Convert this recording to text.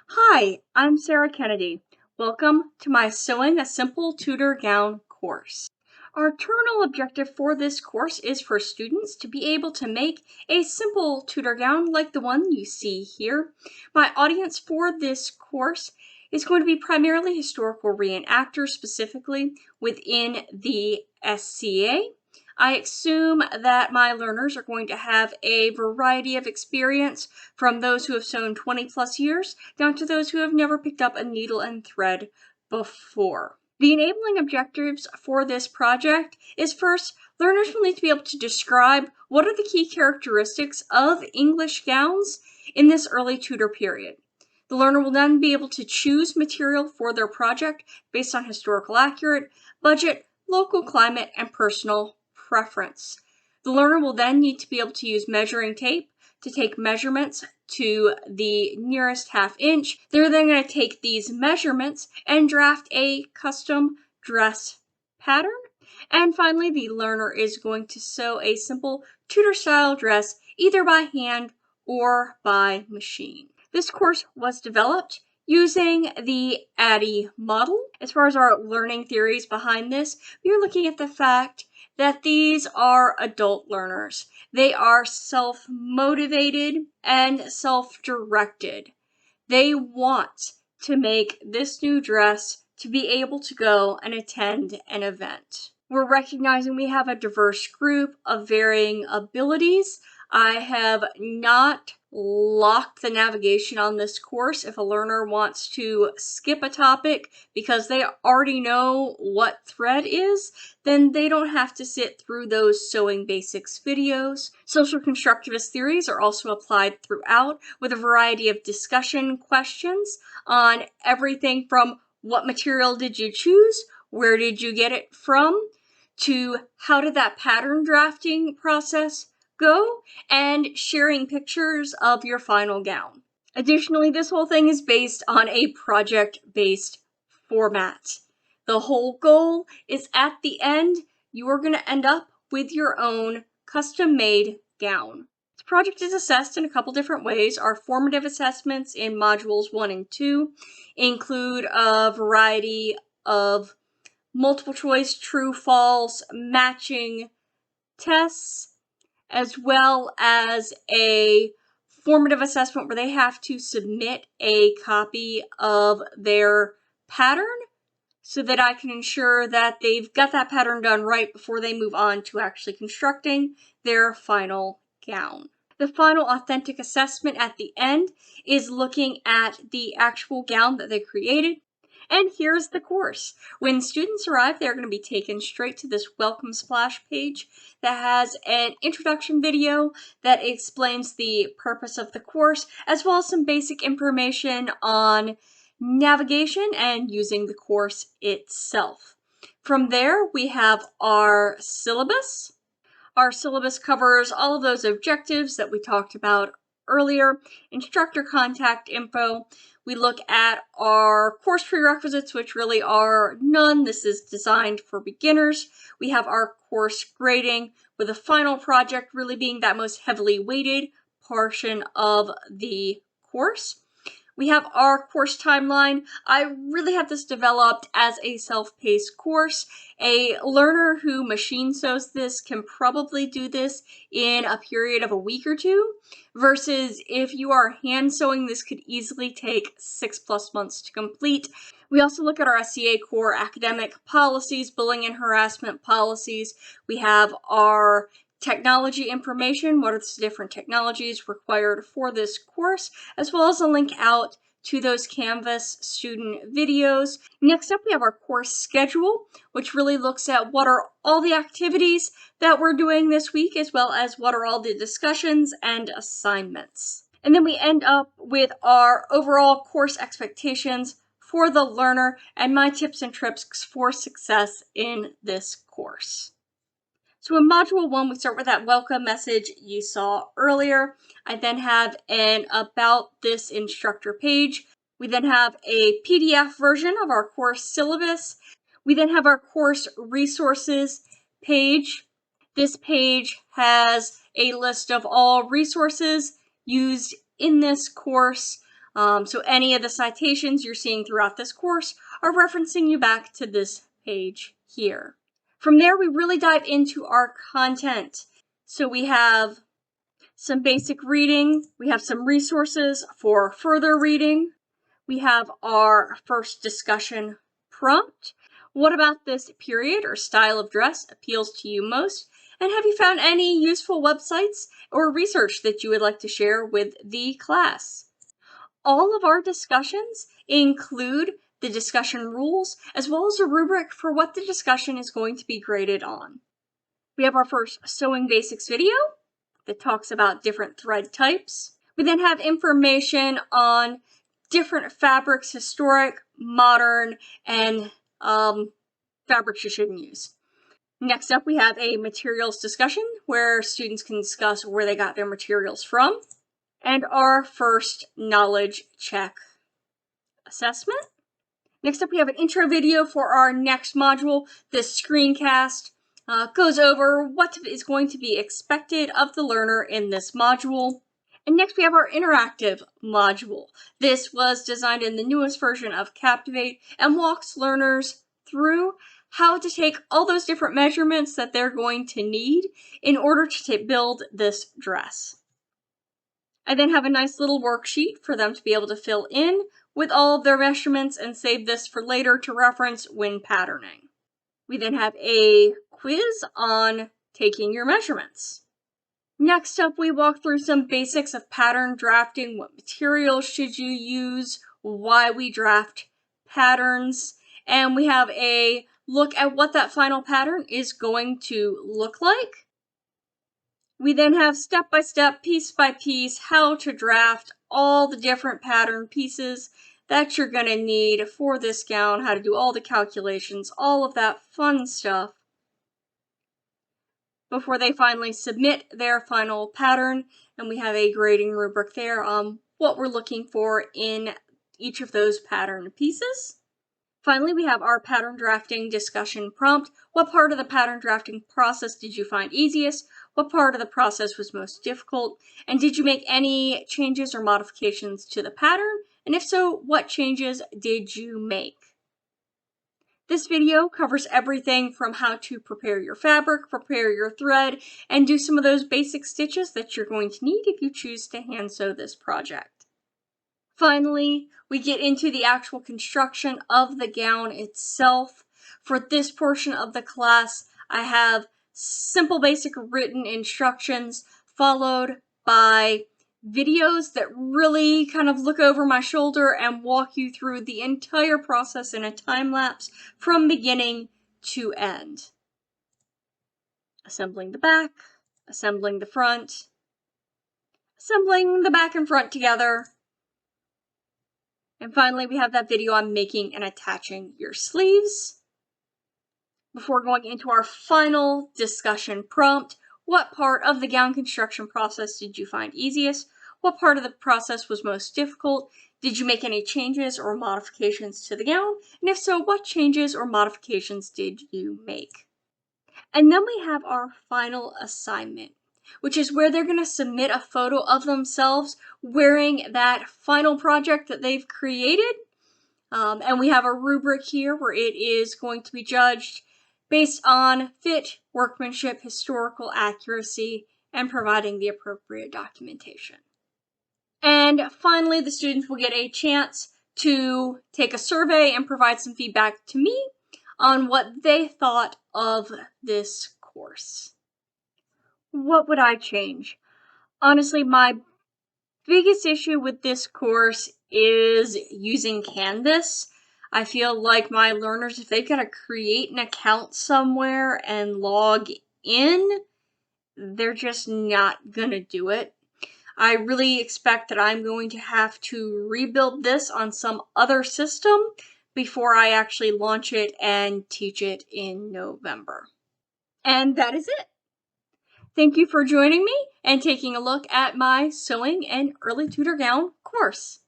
Hi, I'm Sarah Kennedy. Welcome to my Sewing a Simple Tudor Gown course. Our terminal objective for this course is for students to be able to make a simple Tudor gown like the one you see here. My audience for this course is going to be primarily historical reenactors, specifically within the SCA. I assume that my learners are going to have a variety of experience, from those who have sewn 20 plus years down to those who have never picked up a needle and thread before. The enabling objectives for this project is, first, learners will need to be able to describe what are the key characteristics of English gowns in this early Tudor period. The learner will then be able to choose material for their project based on historical accurate, budget, local climate, and personal preference. The learner will then need to be able to use measuring tape to take measurements to the nearest half inch. They're then going to take these measurements and draft a custom dress pattern. And finally, the learner is going to sew a simple Tudor style dress either by hand or by machine. This course was developed using the ADDIE model. As far as our learning theories behind this, we are looking at the fact that these are adult learners. They are self-motivated and self-directed. They want to make this new dress to be able to go and attend an event. We're recognizing we have a diverse group of varying abilities. I have not locked the navigation on this course. If a learner wants to skip a topic because they already know what thread is, then they don't have to sit through those sewing basics videos. Social constructivist theories are also applied throughout, with a variety of discussion questions on everything from what material did you choose, where did you get it from, to how did that pattern drafting process go, and sharing pictures of your final gown. Additionally, this whole thing is based on a project-based format. The whole goal is, at the end, you are going to end up with your own custom-made gown. This project is assessed in a couple different ways. Our formative assessments in modules 1 and 2 include a variety of multiple choice, true, false, matching tests, as well as a formative assessment where they have to submit a copy of their pattern so that I can ensure that they've got that pattern done right before they move on to actually constructing their final gown. The final authentic assessment at the end is looking at the actual gown that they created. And here's the course. When students arrive, they're going to be taken straight to this welcome splash page that has an introduction video that explains the purpose of the course, as well as some basic information on navigation and using the course itself. From there, we have our syllabus. Our syllabus covers all of those objectives that we talked about earlier. Instructor contact info. We look at our course prerequisites, which really are none. This is designed for beginners. We have our course grading, with the final project really being that most heavily weighted portion of the course. We have our course timeline. I really have this developed as a self-paced course. A learner who machine sews this can probably do this in a period of a week or two, versus if you are hand sewing, this could easily take 6+ months to complete. We also look at our SCA core academic policies, bullying and harassment policies. We have our technology information, what are the different technologies required for this course, as well as a link out to those Canvas student videos. Next up, we have our course schedule, which really looks at what are all the activities that we're doing this week, as well as what are all the discussions and assignments. And then we end up with our overall course expectations for the learner and my tips and tricks for success in this course. So in Module 1, we start with that welcome message you saw earlier. I then have an About This Instructor page. We then have a PDF version of our course syllabus. We then have our course resources page. This page has a list of all resources used in this course, So any of the citations you're seeing throughout this course are referencing you back to this page here. From there, we really dive into our content. So we have some basic reading, we have some resources for further reading, we have our first discussion prompt. What about this period or style of dress appeals to you most? And have you found any useful websites or research that you would like to share with the class? All of our discussions include the discussion rules as well as a rubric for what the discussion is going to be graded on. We have our first sewing basics video that talks about different thread types. We then have information on different fabrics, historic, modern, and fabrics you shouldn't use. Next up, we have a materials discussion where students can discuss where they got their materials from. And our first knowledge check assessment. Next up, we have an intro video for our next module. This screencast goes over what is going to be expected of the learner in this module. And next we have our interactive module. This was designed in the newest version of Captivate and walks learners through how to take all those different measurements that they're going to need in order to build this dress. I then have a nice little worksheet for them to be able to fill in with all of their measurements and save this for later to reference when patterning. We then have a quiz on taking your measurements. Next up, we walk through some basics of pattern drafting. What materials should you use? Why we draft patterns. And we have a look at what that final pattern is going to look like. We then have step-by-step, piece-by-piece, how to draft all the different pattern pieces that you're going to need for this gown, how to do all the calculations, all of that fun stuff before they finally submit their final pattern. And we have a grading rubric there on what we're looking for in each of those pattern pieces. Finally, we have our pattern drafting discussion prompt. What part of the pattern drafting process did you find easiest? What part of the process was most difficult? And did you make any changes or modifications to the pattern? And if so, what changes did you make? This video covers everything from how to prepare your fabric, prepare your thread, and do some of those basic stitches that you're going to need if you choose to hand sew this project. Finally, we get into the actual construction of the gown itself. For this portion of the class, I have simple basic written instructions followed by videos that really kind of look over my shoulder and walk you through the entire process in a time lapse from beginning to end. Assembling the back, assembling the front, assembling the back and front together. And finally, we have that video on making and attaching your sleeves. Before going into our final discussion prompt, what part of the gown construction process did you find easiest? What part of the process was most difficult? Did you make any changes or modifications to the gown? And if so, what changes or modifications did you make? And then we have our final assignment, which is where they're going to submit a photo of themselves wearing that final project that they've created. And we have a rubric here where it is going to be judged based on fit, workmanship, historical accuracy, and providing the appropriate documentation. And finally, the students will get a chance to take a survey and provide some feedback to me on what they thought of this course. What would I change? Honestly, my biggest issue with this course is using Canvas. I feel like my learners, if they've got to create an account somewhere and log in, they're just not going to do it. I really expect that I'm going to have to rebuild this on some other system before I actually launch it and teach it in November. And that is it. Thank you for joining me and taking a look at my Sewing and Early Tudor Gown course.